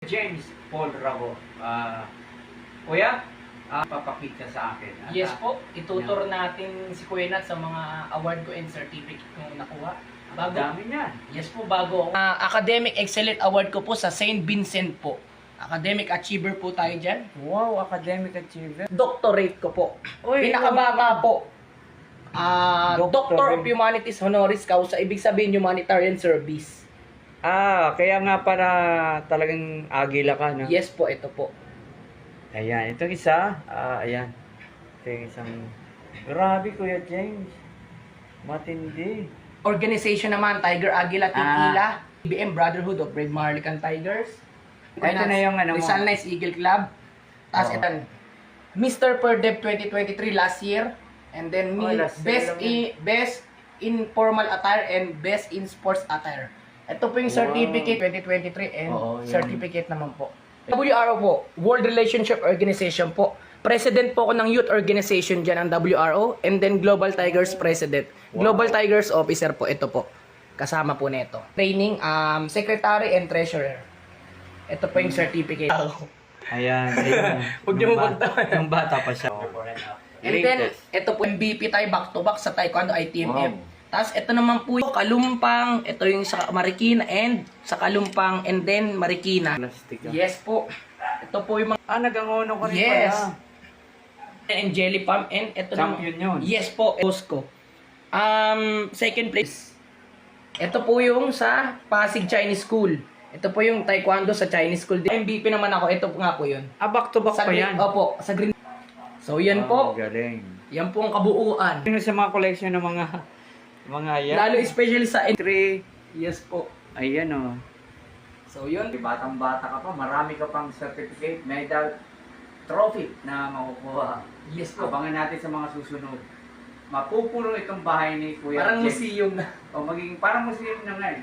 James Paul Rago. Kuya, papakita sa akin. Yes po, itutur natin si Kuya Nat sa mga award ko and certificate kong nakuha. Ang dami niyan. Yes po, bago. Academic Excellent Award ko po sa St. Vincent po. Academic Achiever po tayo dyan. Wow, academic achiever. Doctorate ko po. Uy, Pinakababa po. Doctorate. Doctor of Humanities Honoris Causa, ibig sabihin humanitarian service. Kaya nga para talagang agila ka, no? Yes po, ito po. Ayan, itong isa, ayan. Ito yung isang, grabe Kuya James. Matindi. Organization naman, Tiger Aguila Tequila, BBM Brotherhood of Brave Maharlikan Tigers. Ito na yung ano mo. Rizal Nice Eagle Club. Tapos ito, Mr. Perdeb 2023 last year. And then last year Best Informal Attire and Best in Sports Attire. Ito po yung certificate 2023 and certificate naman po. WRO po, World Relationship Organization po. President po ako ng youth organization dyan, ang WRO. And then Global Tigers President. Global Tigers Officer po, ito po. Kasama po nito. Training, Secretary and Treasurer. Ito po yung certificate. Ayan. Huwag niyo mabagtawan. Yung bata pa siya. And then, ito po yung MVP tayo back-to-back sa Taekwondo ITMF. Tapos, ito naman po yung Kalumpang. Ito yung sa Marikina and sa Kalumpang and then Marikina. Plastic. Yes po. Ito po yung mga... Nagangono ka rin Yes. pala. And Jelly Pump and ito Champion yun. Yes po. Costco. Second place. Ito po yung sa Pasig Chinese School. Ito po yung Taekwondo sa Chinese School. MVP naman ako. Ito po nga po yun. Back to back Sa pa green, yan. opo, sa green. So, yan po. Galing. Yan po ang kabuuan. Ano sa mga collection ng mga yan? Lalo special sa Three. Yes po. Ayan o. So, yun. Batang-bata ka pa, marami ka pang certificate, medal, trophy na makukuha. Yes po. Abangan natin sa mga susunod. Mapupuno itong bahay ni Kuya Parang James. museum na. O magiging parang museum na nga eh.